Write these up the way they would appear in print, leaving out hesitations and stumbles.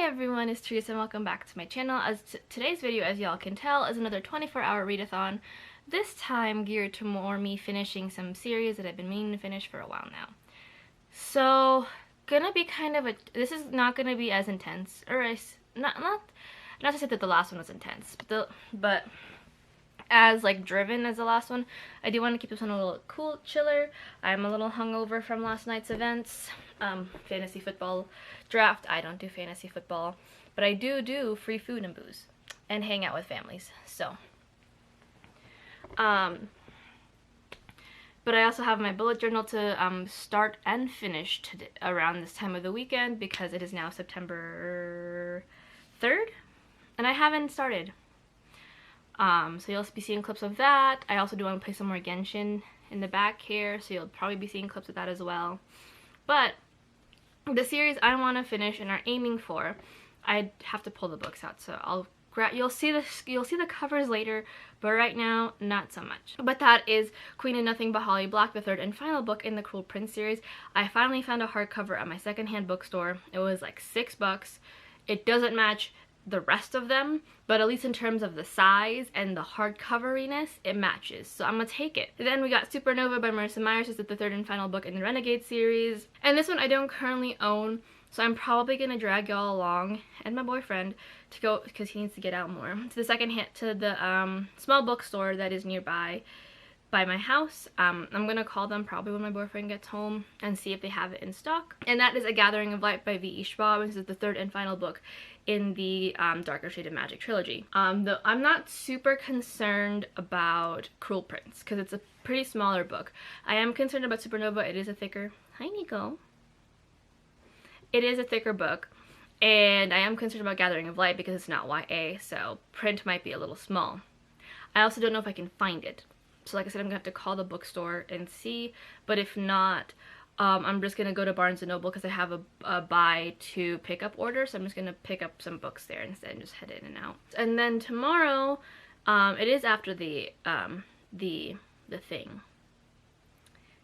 Everyone, it's Teresa and welcome back to my channel. Today's video, as y'all can tell, is another 24-hour readathon, this time geared to more me finishing some series that I've been meaning to finish for a while now. So, gonna be kind of this is not gonna be as intense, or not to say that the last one was intense, but as like driven as the last one. I do want to keep this one a little cool, chiller. I'm a little hungover from last night's events. Fantasy football draft. I don't do fantasy football, but I do free food and booze and hang out with families. So, but I also have my bullet journal to start and finish around this time of the weekend, because it is now September 3rd and I haven't started. So you'll be seeing clips of that. I also do want to play some more Genshin in the back here, so you'll probably be seeing clips of that as well. But the series I want to finish and are aiming for, I have to pull the books out, so you'll see the covers later, but right now not so much. But that is Queen of Nothing by Holly Black, the third and final book in the Cruel Prince series. I finally found a hardcover at my secondhand bookstore. It was like $6. It doesn't match the rest of them, but at least in terms of the size and the hardcoveriness, it matches, so I'm gonna take it. Then we got Supernova by Marissa Myers. This is the third and final book in the Renegade series, and this one I don't currently own, so I'm probably gonna drag y'all along and my boyfriend to go, because he needs to get out more, to the small bookstore that is nearby by my house. I'm gonna call them probably when my boyfriend gets home and see if they have it in stock. And that is A Gathering of Light by V.E. Schwab. This is the third and final book in the Darker Shade of Magic trilogy. Though I'm not super concerned about Cruel Prince, because it's a pretty smaller book. I am concerned about Supernova. It is a thicker, hi Nico. It is a thicker book. And I am concerned about Gathering of Light because it's not YA, so print might be a little small. I also don't know if I can find it. So like I said, I'm gonna have to call the bookstore and see, but if not, I'm just gonna go to Barnes & Noble because I have a buy to pick up order, so I'm just gonna pick up some books there instead and just head in and out. And then tomorrow, it is after the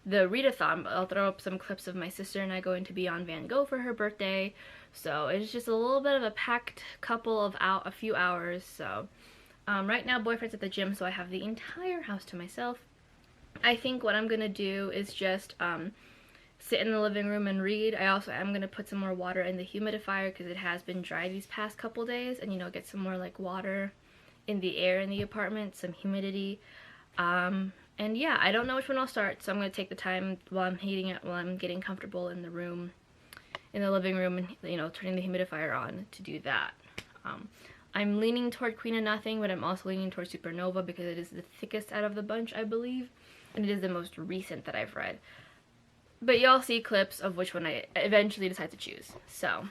readathon, but I'll throw up some clips of my sister and I going to be on Van Gogh for her birthday, so it's just a little bit of a packed couple of a few hours. So right now boyfriend's at the gym, so I have the entire house to myself. I think what I'm gonna do is just sit in the living room and read. I also am going to put some more water in the humidifier because it has been dry these past couple days, and you know, get some more like water in the air in the apartment, some humidity. And yeah, I don't know which one I'll start, so I'm going to take the time while I'm heating it, while I'm getting comfortable in the room, in the living room, and you know, turning the humidifier on to do that. I'm leaning toward Queen of Nothing, but I'm also leaning toward Supernova because it is the thickest out of the bunch, I believe, and it is the most recent that I've read. But y'all see clips of which one I eventually decide to choose, so.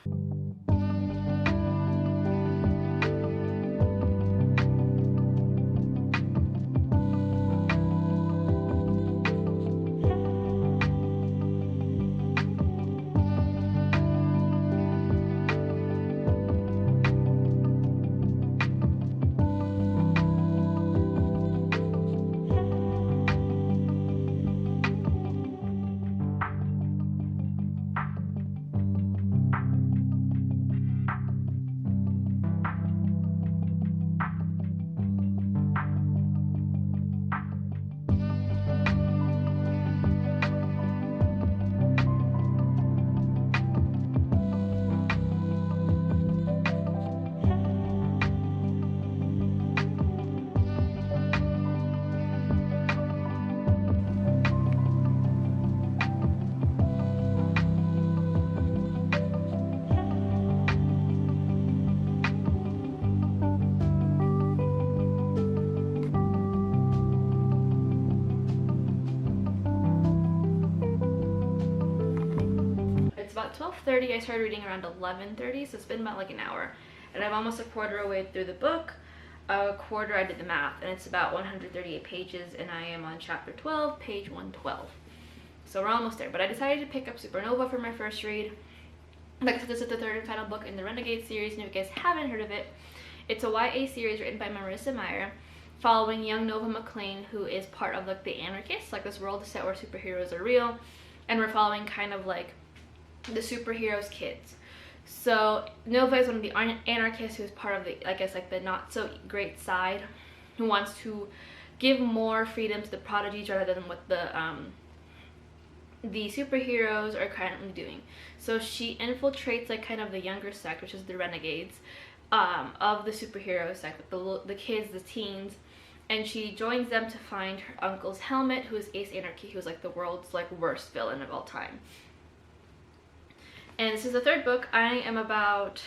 about 12:30. I started reading around 11:30, so it's been about like an hour. And I'm almost a quarter away through the book. A quarter, I did the math, and it's about 138 pages, and I am on chapter 12, page 112. So we're almost there, but I decided to pick up Supernova for my first read. Like I said, this is the third and final book in the Renegade series, and if you guys haven't heard of it, it's a YA series written by Marissa Meyer, following young Nova McClane, who is part of like the Anarchists, like this world is set where superheroes are real, and we're following kind of like the superheroes' kids. So Nova is one of the anarchists who's part of the, I guess, like the not so great side, who wants to give more freedom to the prodigies rather than what the superheroes are currently doing. So she infiltrates like kind of the younger sect, which is the Renegades, of the superhero sect, the kids, the teens, and she joins them to find her uncle's helmet, who is Ace Anarchy, who's like the world's like worst villain of all time. And this is the third book. I am about,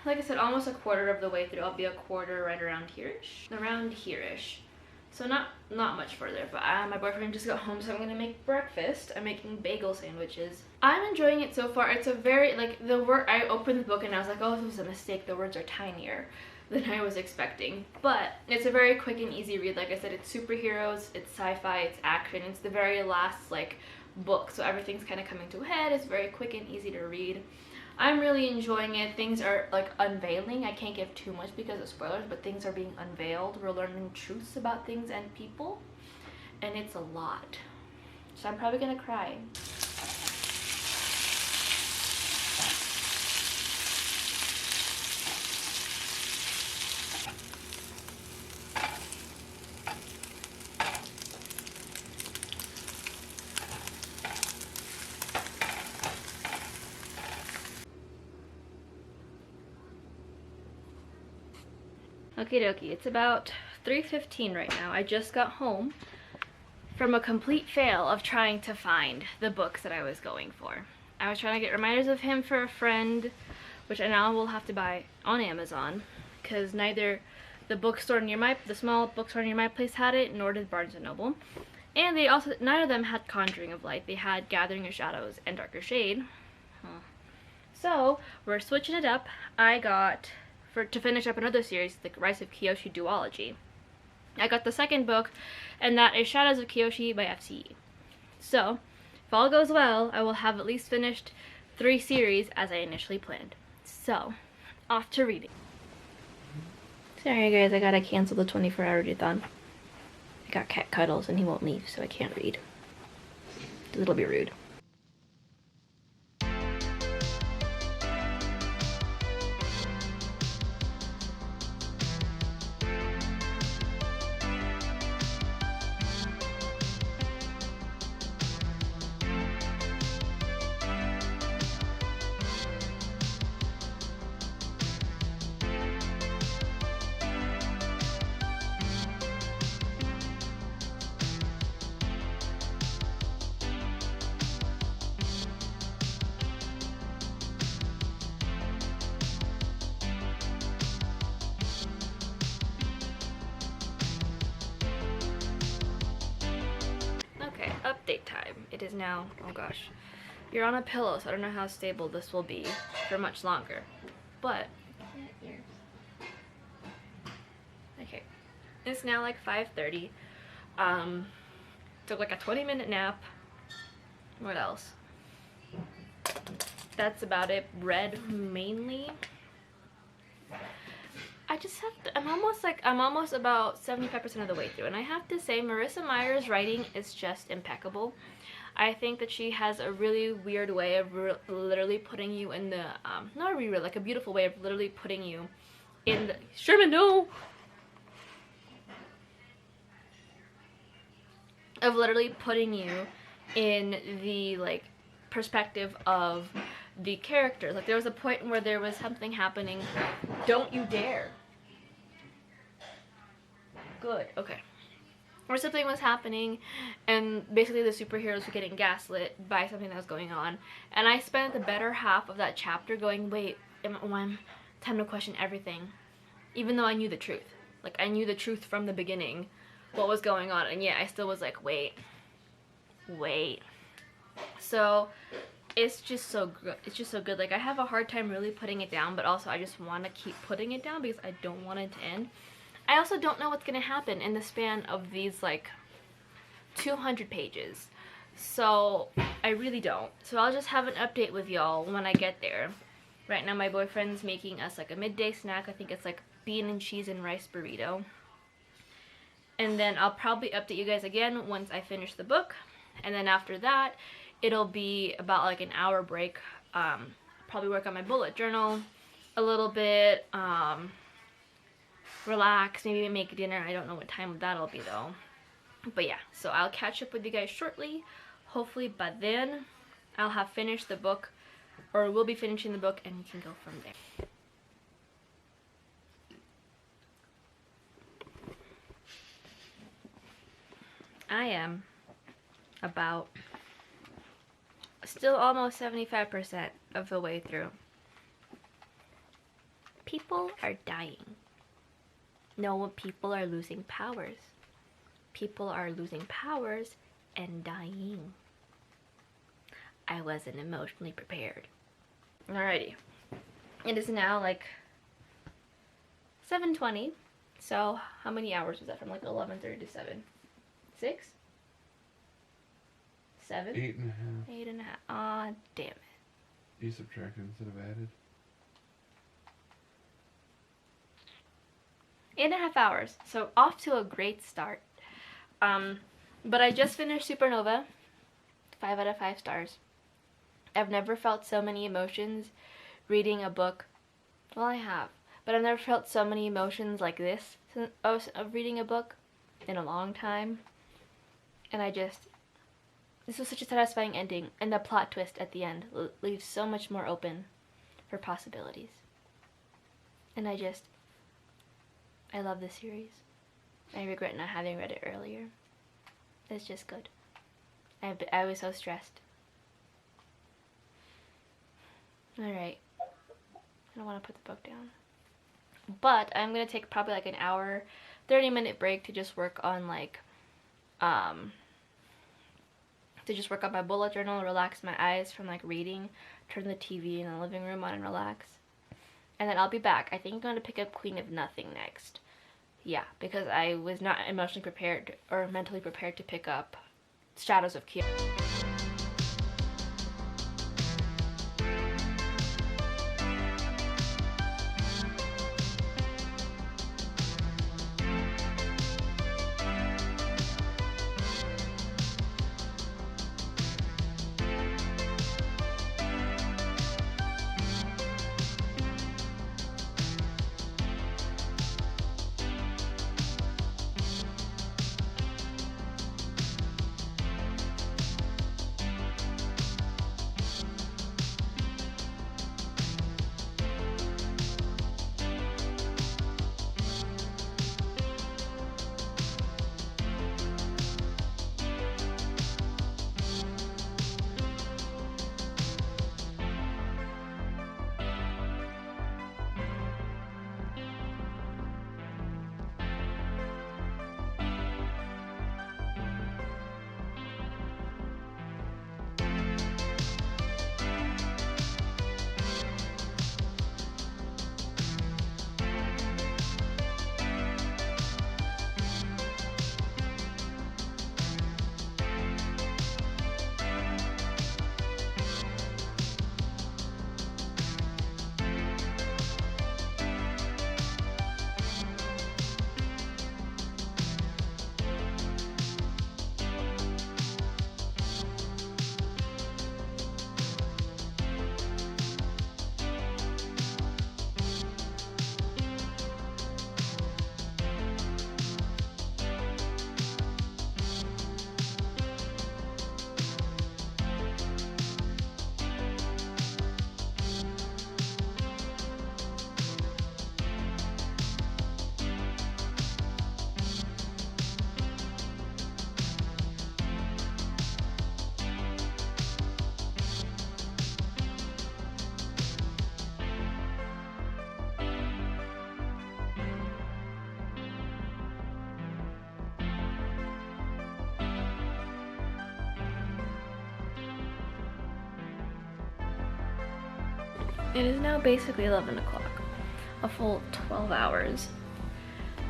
like I said, almost a quarter of the way through. I'll be a quarter right around here-ish. Around here-ish. So not much further, but my boyfriend just got home, so I'm gonna make breakfast. I'm making bagel sandwiches. I'm enjoying it so far. It's a very, like, the word, I opened the book and I was like, oh, this was a mistake. The words are tinier than I was expecting. But it's a very quick and easy read. Like I said, it's superheroes, it's sci-fi, it's action. It's the very last, like, book, so everything's kind of coming to a head. It's very quick and easy to read. I'm really enjoying it. Things are like unveiling. I can't give too much because of spoilers, but things are being unveiled. We're learning truths about things and people, and it's a lot. So I'm probably gonna cry. Okie dokie, it's about 3:15 right now. I just got home from a complete fail of trying to find the books that I was going for. I was trying to get Reminders of Him for a friend, which I now will have to buy on Amazon, because neither the bookstore near the small bookstore near my place had it, nor did Barnes & Noble. And they also, neither of them had Conjuring of Light. They had Gathering of Shadows and Darker Shade. So, we're switching it up. I got, to finish up another series, the Rise of Kyoshi duology, I got the second book, and that is Shadows of Kyoshi by FCE. So, if all goes well, I will have at least finished 3 series as I initially planned. So, off to reading. Sorry guys, I gotta cancel the 24-hour readathon. I got cat cuddles and he won't leave, so I can't read. A little bit rude. Update time. It is now, oh gosh, you're on a pillow, so I don't know how stable this will be for much longer, but okay, it's now like 5:30. Took like a 20-minute nap. What else? That's about it. Read mainly. I just have to, I'm almost about 75% of the way through, and I have to say Marissa Meyer's writing is just impeccable. I think that she has a really weird way of literally putting you in the, not really, like a beautiful way of literally putting you in the, Sherman, no! Of literally putting you in the, like, perspective of the characters. Like, there was a point where there was something happening. Don't you dare. Good, okay. Where something was happening, and basically the superheroes were getting gaslit by something that was going on. And I spent the better half of that chapter going, wait, time to question everything. Even though I knew the truth. Like, I knew the truth from the beginning, what was going on, and yet I still was like, wait. So, it's just so good. It's just so good. Like, I have a hard time really putting it down, but also I just want to keep putting it down because I don't want it to end. I also don't know what's going to happen in the span of these, like, 200 pages. So, I really don't. So, I'll just have an update with y'all when I get there. Right now, my boyfriend's making us, like, a midday snack. I think it's, like, bean and cheese and rice burrito. And then I'll probably update you guys again once I finish the book. And then after that, it'll be about, like, an hour break. Probably work on my bullet journal a little bit. Relax, maybe make dinner. I don't know what time that'll be though. But yeah, so I'll catch up with you guys shortly. Hopefully by then I'll have finished the book, or we'll be finishing the book, and we can go from there. I am about still almost 75% of the way through. People are dying. No, people are losing powers. People are losing powers and dying. I wasn't emotionally prepared. Alrighty. It is now like 7:20. So how many hours was that from, like 11:30 to 7? 6? 7? 8.5. 8.5. Aw, damn it. You subtracted instead of added? 8.5 hours. So off to a great start. But I just finished Supernova. 5 out of 5 stars. I've never felt so many emotions reading a book. Well, I have. But I've never felt so many emotions like this of reading a book in a long time. And this was such a satisfying ending. And the plot twist at the end leaves so much more open for possibilities. And I love this series. I regret not having read it earlier. It's just good. I was so stressed. Alright. I don't want to put the book down. But I'm going to take probably like an hour, 30-minute break to just work on like, work on my bullet journal, relax my eyes from like reading, turn the TV in the living room on and relax. And then I'll be back. I think I'm going to pick up Queen of Nothing next. Yeah, because I was not emotionally prepared or mentally prepared to pick up Shadows of Kyoto. It is now basically 11 o'clock, a full 12 hours.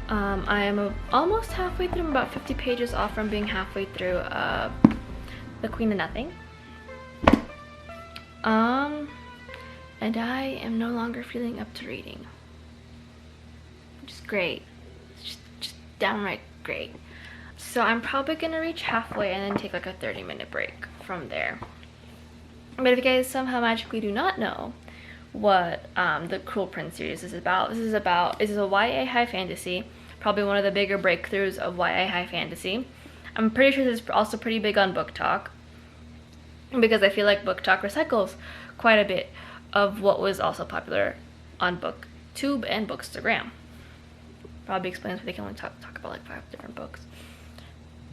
I am almost halfway through. I'm about 50 pages off from being halfway through The Queen of Nothing. And I am no longer feeling up to reading. Which is great. It's just downright great. So I'm probably gonna reach halfway and then take like a 30-minute break from there. But if you guys somehow magically do not know what the Cruel Prince series is about, this is a YA high fantasy, probably one of the bigger breakthroughs of YA high fantasy. I'm pretty sure this is also pretty big on Book Talk, because I feel like Book Talk recycles quite a bit of what was also popular on BookTube and Bookstagram. Probably explains why they can only talk about like 5 different books.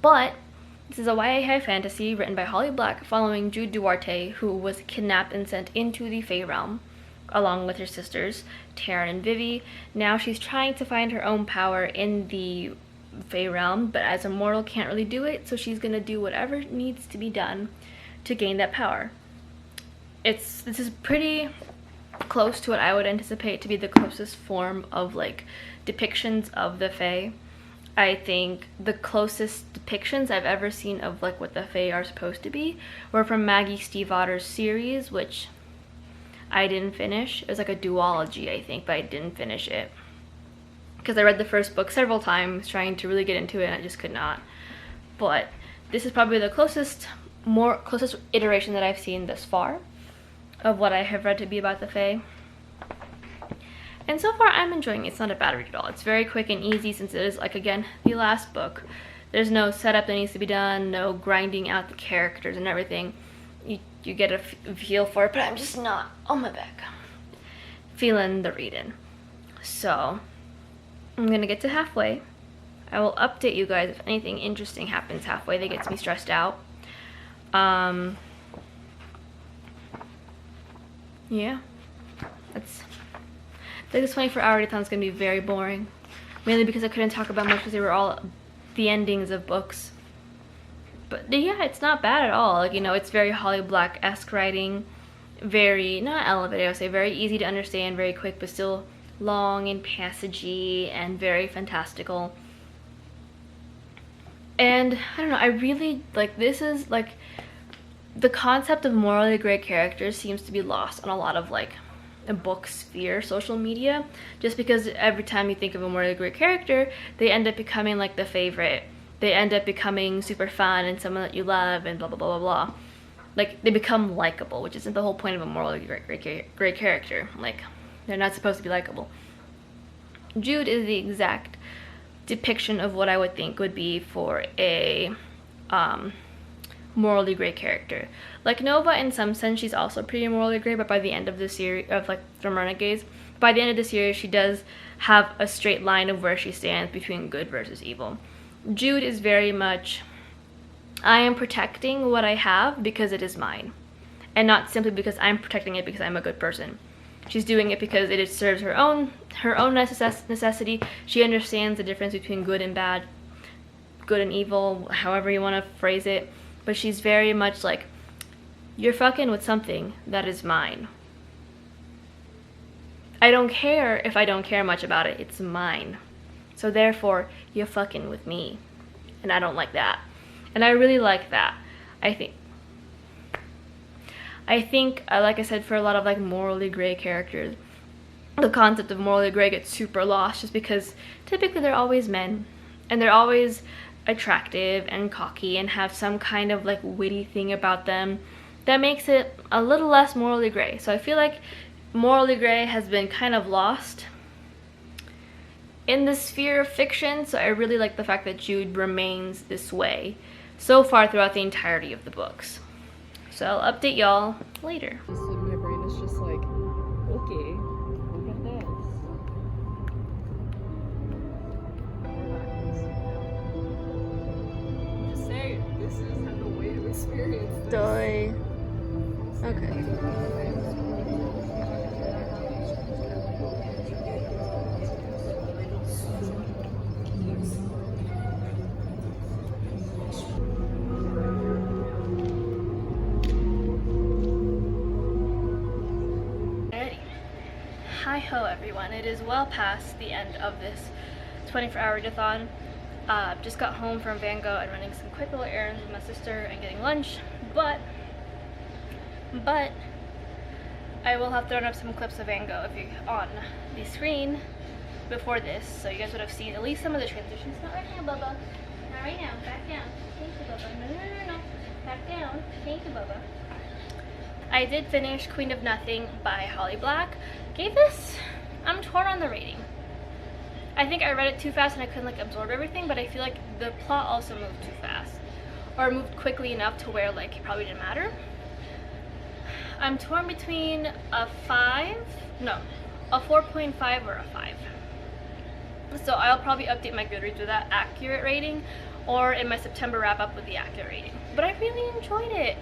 But this is a YA high fantasy written by Holly Black following Jude Duarte, who was kidnapped and sent into the Fae realm along with her sisters, Taryn and Vivi. Now she's trying to find her own power in the Fae realm, but as a mortal can't really do it, so she's gonna do whatever needs to be done to gain that power. This is pretty close to what I would anticipate to be the closest form of like depictions of the Fae. I think the closest depictions I've ever seen of like what the Fae are supposed to be were from Maggie Stiefvater's series, which I didn't finish. It was like a duology, I think, but I didn't finish it because I read the first book several times trying to really get into it and I just could not. But this is probably the closest iteration that I've seen thus far of what I have read to be about the Fae. And so far I'm enjoying it. It's not a bad read at all. It's very quick and easy since it is, like, again, the last book. There's no setup that needs to be done, no grinding out the characters and everything. You get a feel for it, but I'm just not, oh my back, feeling the reading. So I'm gonna get to halfway. I will update you guys if anything interesting happens halfway that gets me stressed out. Yeah, this 24-hour readathon is gonna be very boring, mainly because I couldn't talk about much because they were all the endings of books. But yeah, it's not bad at all. Like, you know, it's very Holly Black-esque writing, very, not elevated, I would say, very easy to understand, very quick, but still long and passagey and very fantastical. And I don't know, I really, like, this is like, the concept of morally gray characters seems to be lost on a lot of like a book sphere social media, just because every time you think of a morally gray character, they end up becoming like the favorite. They end up becoming super fun and someone that you love and blah blah blah blah blah. Like, they become likable, which isn't the whole point of a morally gray character. Like, they're not supposed to be likable. Jude is the exact depiction of what I would think would be for a morally gray character. Like Nova, in some sense, she's also pretty morally gray, but by the end of the series, of like from Renegades, by the end of the series, she does have a straight line of where she stands between good versus evil. Jude is very much, I am protecting what I have because it is mine, and not simply because I'm protecting it because I'm a good person. She's doing it because it serves her own necessity. She understands the difference between good and bad, good and evil, however you want to phrase it. But she's very much like, you're fucking with something that is mine. I don't care if I don't care much about it. It's mine. So therefore, you're fucking with me. And I don't like that. And I really like that. I think, like I said, for a lot of like morally gray characters, the concept of morally gray gets super lost just because typically they're always men. And they're always attractive and cocky and have some kind of like witty thing about them that makes it a little less morally gray. So I feel like morally gray has been kind of lost in the sphere of fiction, so I really like the fact that Jude remains this way so far throughout the entirety of the books. So I'll update y'all later. Just in my brain is just like, okay, look at this. I'm just saying, this is the way to experience this. Okay. Alrighty. Hi-ho everyone, it is well past the end of this 24-hour readathon. Just got home from Van Gogh and running some quick little errands with my sister and getting lunch, but I will have thrown up some clips of Van Gogh on the screen before this, so you guys would have seen at least some of the transitions. Not right now, Bubba. Not right now. Back down. Thank you, Bubba. No. Back down. Thank you, Bubba. I did finish Queen of Nothing by Holly Black. Gave this, I'm torn on the rating. I think I read it too fast and I couldn't absorb everything, but I feel like the plot also moved too fast. Or moved quickly enough to where it probably didn't matter. I'm torn between a 4.5 or a 5. So I'll probably update my Goodreads with that accurate rating, or in my September wrap up with the accurate rating. But I really enjoyed it.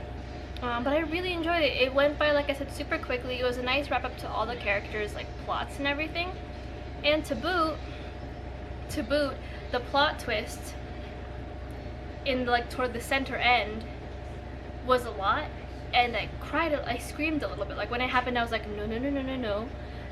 It went by, like I said, super quickly. It was a nice wrap up to all the characters, plots and everything. And to boot, the plot twist in toward the center end was a lot, and I screamed a little bit. When it happened, I was like, no,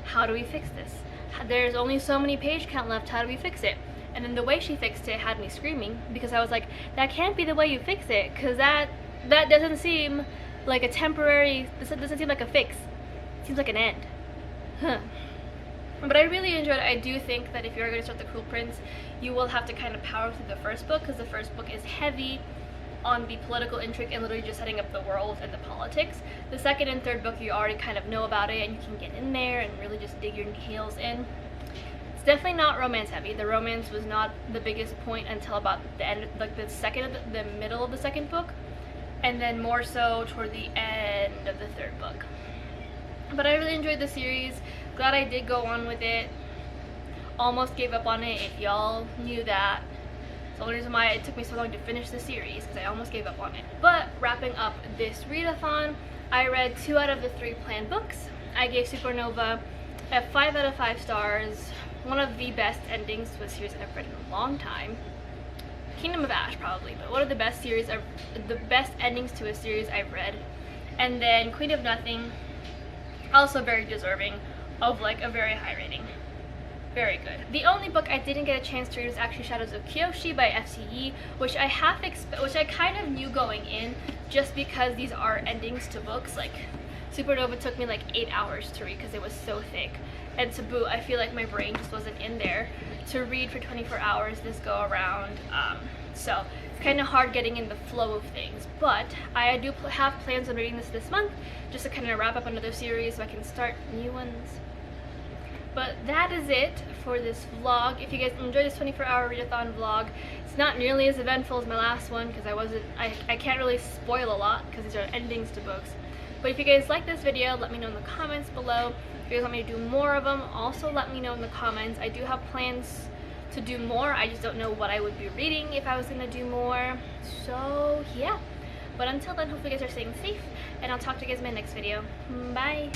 how do we fix this? There's only so many page count left, how do we fix it? And then the way she fixed it had me screaming, because I was like, that can't be the way you fix it, because that doesn't seem like a temporary, this doesn't seem like a fix. It seems like an end. But I really enjoyed it. I do think that if you're going to start The Cruel Prince, you will have to kind of power through the first book, because the first book is heavy on the political intrigue and literally just setting up the world and the politics. The second and third book, you already kind of know about it and you can get in there and really just dig your heels in. It's definitely not romance heavy. The romance was not the biggest point until about the end, the middle of the second book, and then more so toward the end of the third book. But I really enjoyed the series. Glad I did go on with it. Almost gave up on it, if y'all knew that. The only reason why it took me so long to finish the series, because I almost gave up on it. But wrapping up this readathon, I read 2 out of the 3 planned books. I gave Supernova a 5 out of 5 stars. One of the best endings to a series I've read in a long time. Kingdom of Ash probably, but one of the best endings to a series I've read. And then Queen of Nothing, also very deserving of a very high rating. Very good. The only book I didn't get a chance to read was actually Shadows of Kyoshi by FCE, which I kind of knew going in, just because these are endings to books. Supernova took me 8 hours to read because it was so thick, and to boot, I feel like my brain just wasn't in there to read for 24 hours this go around. So it's kind of hard getting in the flow of things, but I do have plans on reading this month, just to kind of wrap up another series so I can start new ones. But that is it for this vlog. If you guys enjoyed this 24-hour readathon vlog, it's not nearly as eventful as my last one, because I can't really spoil a lot because these are endings to books. But if you guys like this video, let me know in the comments below. If you guys want me to do more of them, also let me know in the comments. I do have plans to do more. I just don't know what I would be reading if I was going to do more. So yeah. But until then, hopefully you guys are staying safe, and I'll talk to you guys in my next video. Bye!